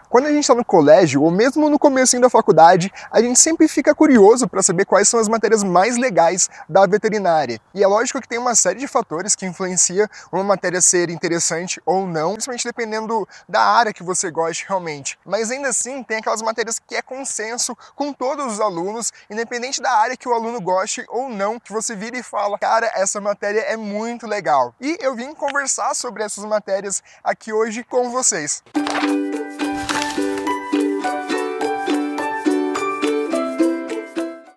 Quando a gente está no colégio ou mesmo no comecinho da faculdade, a gente sempre fica curioso para saber quais são as matérias mais legais da veterinária. E é lógico que tem uma série de fatores que influenciam uma matéria ser interessante ou não, principalmente dependendo da área que você goste realmente. Mas ainda assim, tem aquelas matérias que é consenso com todos os alunos, independente da área que o aluno goste ou não, que você vira e fala, cara, essa matéria é muito legal. E eu vim conversar sobre essas matérias aqui hoje com vocês.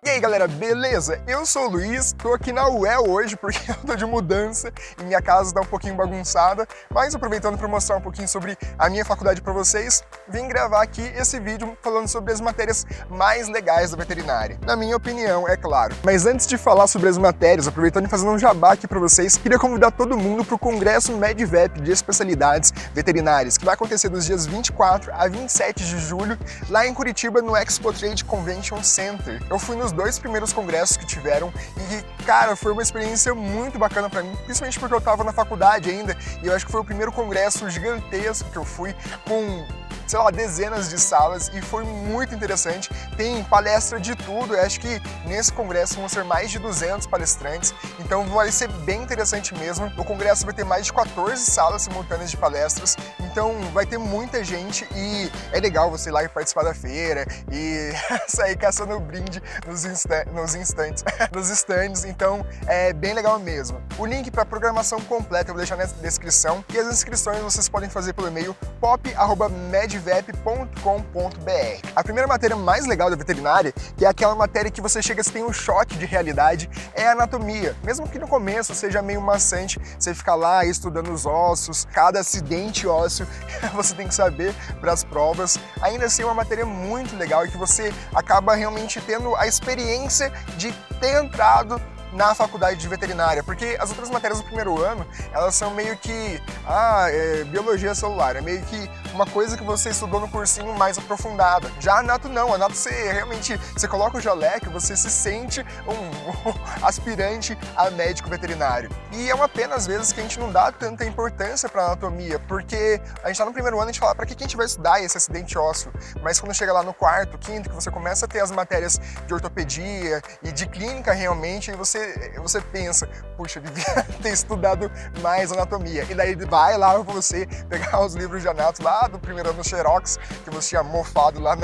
E aí galera, beleza? Eu sou o Luiz, tô aqui na UEL hoje porque eu tô de mudança e minha casa tá um pouquinho bagunçada, mas aproveitando para mostrar um pouquinho sobre a minha faculdade para vocês, vim gravar aqui esse vídeo falando sobre as matérias mais legais da veterinária. Na minha opinião, é claro. Mas antes de falar sobre as matérias, aproveitando e fazendo um jabá aqui para vocês, queria convidar todo mundo para o Congresso MedVep de Especialidades Veterinárias, que vai acontecer dos dias 24 a 27 de julho, lá em Curitiba, no Expo Trade Convention Center. Eu fui nos dois primeiros congressos que tiveram e, cara, foi uma experiência muito bacana pra mim, principalmente porque eu tava na faculdade ainda e eu acho que foi o primeiro congresso gigantesco que eu fui com, sei lá, dezenas de salas e foi muito interessante. Tem palestra de tudo, eu acho que nesse congresso vão ser mais de 200 palestrantes, então vai ser bem interessante mesmo. O congresso vai ter mais de 14 salas simultâneas de palestras, então vai ter muita gente e é legal você ir lá e participar da feira e sair caçando brinde nos stands, então é bem legal mesmo. O link para a programação completa eu vou deixar na descrição e as inscrições vocês podem fazer pelo e-mail pop@medvep.com.br. A primeira matéria mais legal da veterinária, que é aquela matéria que você chega e tem um choque de realidade, é a anatomia. Mesmo que no começo seja meio maçante, você ficar lá estudando os ossos, cada acidente ósseo você tem que saber para as provas, ainda assim é uma matéria muito legal e que você acaba realmente tendo a experiência de ter entrado na faculdade de veterinária, porque as outras matérias do primeiro ano, elas são meio que biologia celular, é meio que uma coisa que você estudou no cursinho mais aprofundada. Já a anato não, a anato você coloca o jaleco, você se sente um aspirante a médico veterinário. E é uma pena às vezes que a gente não dá tanta importância para anatomia, porque a gente tá no primeiro ano e a gente fala, para que a gente vai estudar esse acidente ósseo? Mas quando chega lá no quarto, quinto, que você começa a ter as matérias de ortopedia e de clínica realmente, e você pensa, puxa, eu devia ter estudado mais anatomia. E daí vai lá pra você pegar os livros de anato lá do primeiro ano Xerox, que você tinha mofado lá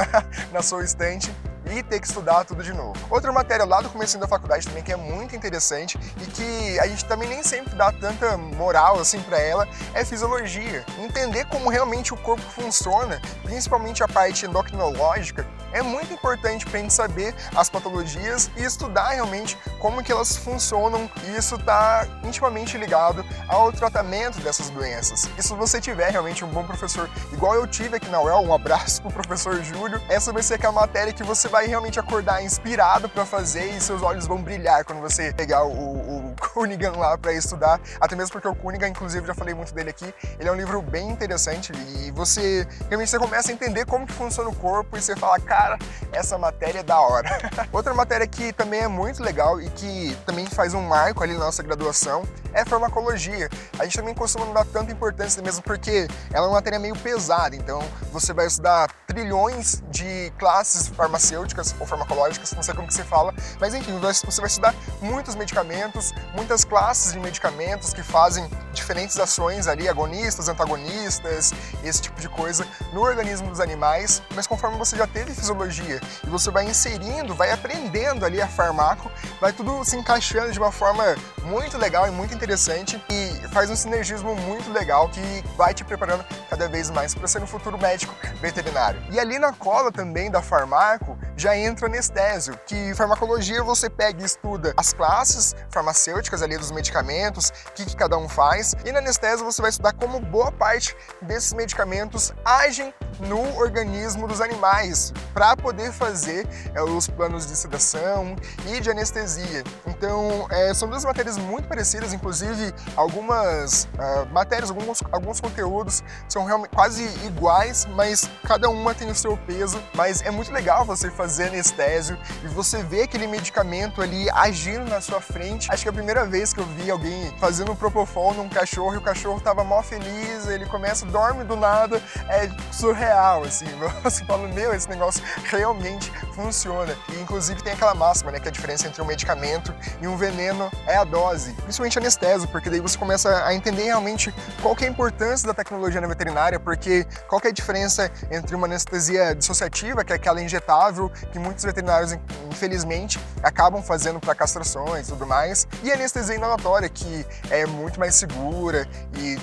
na sua estante, e ter que estudar tudo de novo. Outra matéria lá do começo da faculdade também que é muito interessante e que a gente também nem sempre dá tanta moral assim para ela é fisiologia. Entender como realmente o corpo funciona, principalmente a parte endocrinológica, é muito importante para a gente saber as patologias e estudar realmente como que elas funcionam, e isso está intimamente ligado ao tratamento dessas doenças. E se você tiver realmente um bom professor, igual eu tive aqui na UEL, um abraço pro professor Júlio, essa vai ser aquela matéria que você vai realmente acordar inspirado para fazer e seus olhos vão brilhar quando você pegar o Cunningham lá para estudar, até mesmo porque o Cunningham, inclusive, já falei muito dele aqui, ele é um livro bem interessante e você realmente começa a entender como que funciona o corpo e você fala, cara, essa matéria é da hora. Outra matéria que também é muito legal e que também faz um marco ali na nossa graduação é farmacologia. A gente também costuma não dar tanta importância mesmo porque ela é uma matéria meio pesada, então você vai estudar trilhões de classes farmacêuticas ou farmacológicas, não sei como que se fala, mas enfim, você vai estudar muitos medicamentos, muitas classes de medicamentos que fazem diferentes ações ali, agonistas, antagonistas, esse tipo de coisa no organismo dos animais, mas conforme você já teve fisiologia e você vai inserindo, vai aprendendo ali a farmaco, vai tudo se encaixando de uma forma muito legal e muito interessante e faz um sinergismo muito legal que vai te preparando cada vez mais para ser um futuro médico veterinário. E ali na cola também da farmaco já entra anestésio, que farmacologia você pega e estuda as classes farmacêuticas ali dos medicamentos, o que cada um faz, e na anestésio você vai estudar como boa parte desses medicamentos agem no organismo dos animais para poder fazer os planos de sedação e de anestesia. Então são duas matérias muito parecidas, inclusive algumas matérias, alguns conteúdos são realmente quase iguais, mas cada uma tem o seu peso. Mas é muito legal você fazer anestésio e você ver aquele medicamento ali agindo na sua frente. Acho que é a primeira vez que eu vi alguém fazendo propofol num cachorro e o cachorro tava mó feliz, ele começa, dorme do nada, é surreal, assim. Você fala, meu, esse negócio realmente funciona. E inclusive tem aquela máxima, né, que a diferença entre um medicamento e um veneno é a dose, principalmente anestésico, porque daí você começa a entender realmente qual que é a importância da tecnologia na veterinária, porque qual que é a diferença entre uma anestesia dissociativa, que é aquela injetável, que muitos veterinários, infelizmente, acabam fazendo para castrações e tudo mais, e a anestesia inalatória, que é muito mais segura e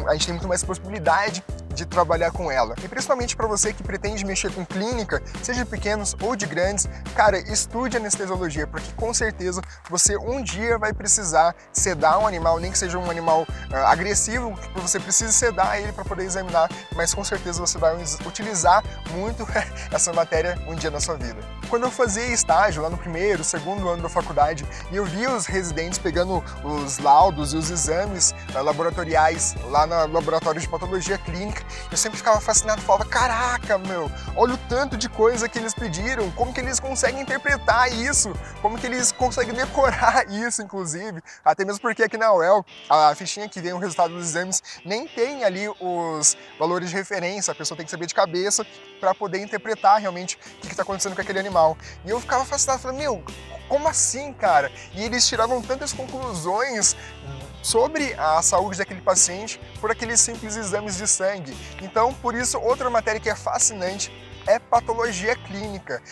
a gente tem muito mais possibilidade de trabalhar com ela. E principalmente para você que pretende mexer com clínica, seja de pequenos ou de grandes, cara, estude anestesiologia, porque com certeza você um dia vai precisar sedar um animal, nem que seja um animal agressivo, que você precisa sedar ele para poder examinar, mas com certeza você vai utilizar muito essa matéria um dia na sua vida. Quando eu fazia estágio lá no primeiro, segundo ano da faculdade, e eu via os residentes pegando os laudos e os exames laboratoriais lá no laboratório de patologia clínica, eu sempre ficava fascinado, falava, caraca, meu, olha o tanto de coisa que eles pediram, como que eles conseguem interpretar isso, como que eles conseguem decorar isso, inclusive, até mesmo porque aqui na UEL, a fichinha que vem o resultado dos exames nem tem ali os valores de referência, a pessoa tem que saber de cabeça para poder interpretar realmente o que está acontecendo com aquele animal. E eu ficava fascinado, falei, meu, como assim, cara? E eles tiravam tantas conclusões sobre a saúde daquele paciente por aqueles simples exames de sangue. Então, por isso, outra matéria que é fascinante é patologia clínica.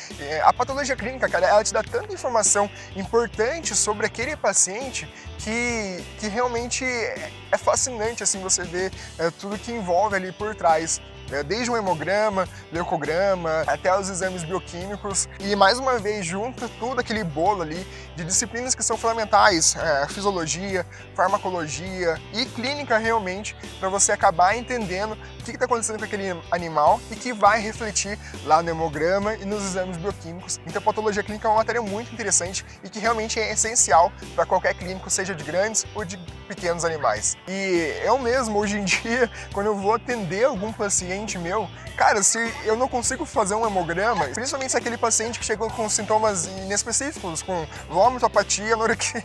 A patologia clínica, cara, ela te dá tanta informação importante sobre aquele paciente que realmente é fascinante, assim, você ver tudo que envolve ali por trás. Desde um hemograma, leucograma, até os exames bioquímicos e mais uma vez junta tudo aquele bolo ali de disciplinas que são fundamentais, fisiologia, farmacologia e clínica realmente, para você acabar entendendo o que está acontecendo com aquele animal e que vai refletir lá no hemograma e nos exames bioquímicos. Então a patologia clínica é uma matéria muito interessante e que realmente é essencial para qualquer clínico, seja de grandes ou de pequenos animais. E eu mesmo, hoje em dia, quando eu vou atender algum paciente meu, cara, se eu não consigo fazer um hemograma, principalmente se aquele paciente que chegou com sintomas inespecíficos, com vômito, apatia,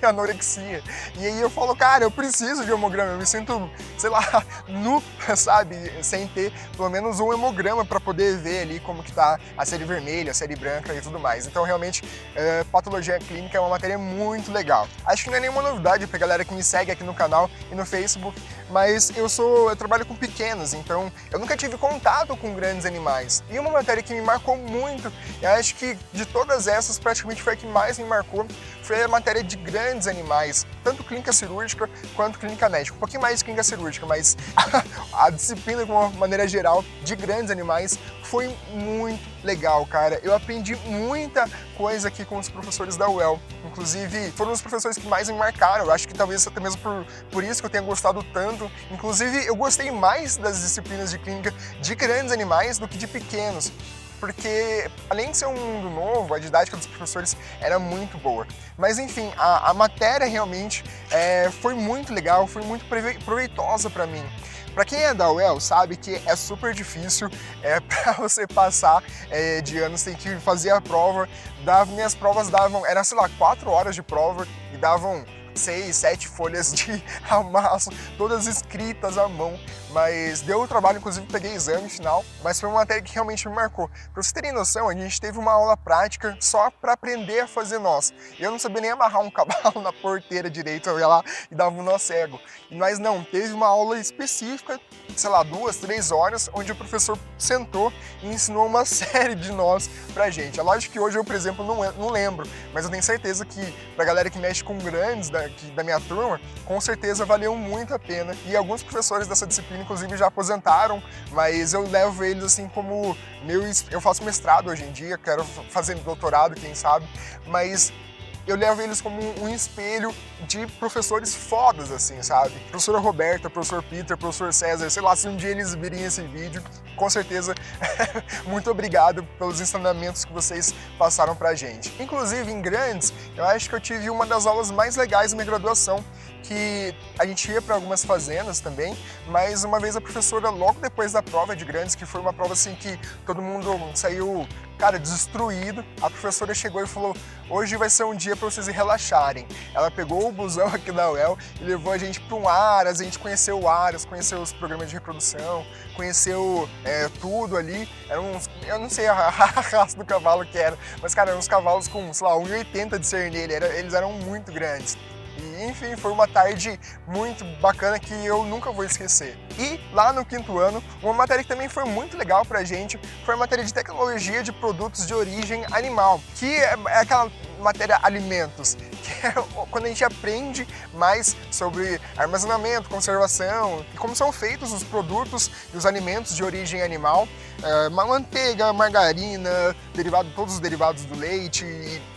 anorexia, e aí eu falo, cara, eu preciso de hemograma, eu me sinto, sei lá, nu, sabe, sem ter pelo menos um hemograma para poder ver ali como que tá a série vermelha, a série branca e tudo mais. Então, realmente, patologia clínica é uma matéria muito legal. Acho que não é nenhuma novidade pra galera que me segue aqui no canal e no Facebook, mas eu trabalho com pequenos, então eu nunca tive contato com grandes animais. E uma matéria que me marcou muito, eu acho que de todas essas, praticamente foi a que mais me marcou, foi a matéria de grandes animais, tanto clínica cirúrgica quanto clínica médica. Um pouquinho mais de clínica cirúrgica, mas a disciplina, de uma maneira geral, de grandes animais foi muito legal, cara. Eu aprendi muita coisa aqui com os professores da UEL. Inclusive, foram os professores que mais me marcaram. Eu acho que talvez até mesmo por isso que eu tenha gostado tanto. Inclusive, eu gostei mais das disciplinas de clínica de grandes animais do que de pequenos. Porque, além de ser um mundo novo, a didática dos professores era muito boa. Mas, enfim, a matéria realmente foi muito legal, foi muito proveitosa para mim. Para quem é da UEL sabe que é super difícil para você passar de ano, você tem que fazer a prova. Minhas provas eram, sei lá, 4 horas de prova e davam 6, 7 folhas de amasso, todas escritas à mão, mas deu o trabalho, inclusive peguei exame final, mas foi uma matéria que realmente me marcou. Para vocês terem noção, a gente teve uma aula prática só para aprender a fazer nós. Eu não sabia nem amarrar um cavalo na porteira direito, eu ia lá e dava um nó cego. Mas não, teve uma aula específica, sei lá, 2, 3 horas, onde o professor sentou e ensinou uma série de nós pra gente. É lógico que hoje eu, por exemplo, não lembro, mas eu tenho certeza que pra galera que mexe com grandes da minha turma, com certeza valeu muito a pena. E alguns professores dessa disciplina, inclusive, já aposentaram, mas eu levo eles assim como eu faço mestrado hoje em dia, quero fazer doutorado, quem sabe, mas eu levo eles como um espelho de professores fodas, assim, sabe? Professora Roberta, professor Peter, professor César, sei lá, se um dia eles virem esse vídeo, com certeza, muito obrigado pelos ensinamentos que vocês passaram pra gente. Inclusive, em grandes, eu acho que eu tive uma das aulas mais legais da minha graduação, que a gente ia para algumas fazendas também, mas uma vez a professora, logo depois da prova de grandes, que foi uma prova assim que todo mundo saiu, cara, destruído, a professora chegou e falou: hoje vai ser um dia para vocês relaxarem. Ela pegou o busão aqui da UEL e levou a gente para um Aras, a gente conheceu o Aras, conheceu os programas de reprodução, conheceu tudo ali. Eu não sei a raça do cavalo que era, mas, cara, eram uns cavalos com, sei lá, 1,80 de cernelha, eles eram muito grandes. E, enfim, foi uma tarde muito bacana que eu nunca vou esquecer. E lá no 5º ano, uma matéria que também foi muito legal pra gente foi a matéria de tecnologia de produtos de origem animal, que é aquela matéria alimentos, que é quando a gente aprende mais sobre armazenamento, conservação e como são feitos os produtos e os alimentos de origem animal, manteiga, margarina, todos os derivados do leite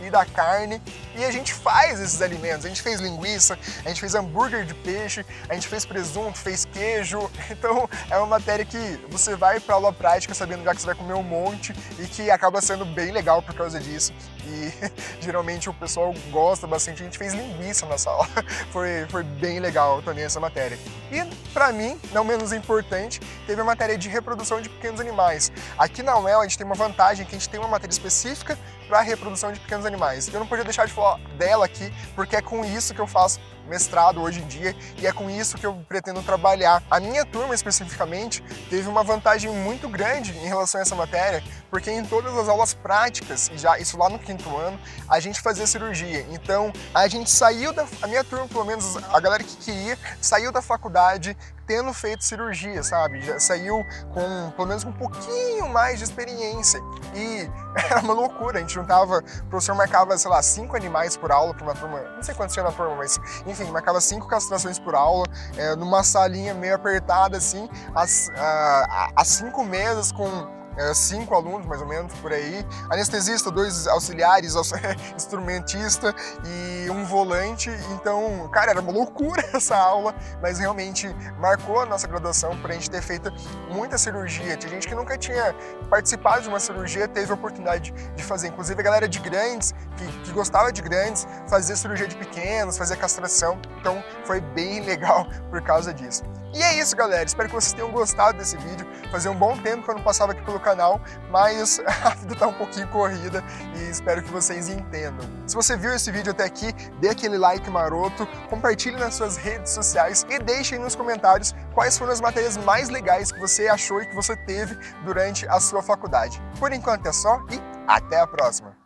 e da carne, e a gente faz esses alimentos. A gente fez linguiça, a gente fez hambúrguer de peixe, a gente fez presunto, fez queijo. Então é uma matéria que você vai para aula prática sabendo já que você vai comer um monte e que acaba sendo bem legal por causa disso. E geralmente o pessoal gosta bastante. A gente fez linguiça na sala, foi bem legal também essa matéria. E para mim, não menos importante, teve a matéria de reprodução de pequenos animais. Aqui na UEL a gente tem uma vantagem, que a gente tem uma matéria específica para a reprodução de pequenos animais. Eu não podia deixar de falar dela aqui, porque é com isso que eu faço mestrado hoje em dia e é com isso que eu pretendo trabalhar. A minha turma, especificamente, teve uma vantagem muito grande em relação a essa matéria, porque em todas as aulas práticas, e já isso lá no 5º ano, a gente fazia cirurgia. Então, a gente saiu a minha turma, pelo menos a galera que queria, saiu da faculdade tendo feito cirurgia, sabe? Já saiu com, pelo menos, um pouquinho mais de experiência. E era uma loucura, a gente juntava, o professor marcava, sei lá, 5 animais por aula para uma turma, não sei quantos tinha na turma, mas enfim, marcava 5 castrações por aula, numa salinha meio apertada assim, as 5 mesas com 5 alunos, mais ou menos, por aí. Anestesista, 2 auxiliares, instrumentista e um volante. Então, cara, era uma loucura essa aula, mas realmente marcou a nossa graduação por a gente ter feito muita cirurgia. Tinha gente que nunca tinha participado de uma cirurgia, teve a oportunidade de fazer. Inclusive a galera de grandes, que gostava de grandes, fazia cirurgia de pequenos, fazia castração. Então, foi bem legal por causa disso. E é isso, galera. Espero que vocês tenham gostado desse vídeo. Fazia um bom tempo que eu não passava aqui pelo canal, mas a vida tá um pouquinho corrida e espero que vocês entendam. Se você viu esse vídeo até aqui, dê aquele like maroto, compartilhe nas suas redes sociais e deixe aí nos comentários quais foram as matérias mais legais que você achou e que você teve durante a sua faculdade. Por enquanto é só e até a próxima!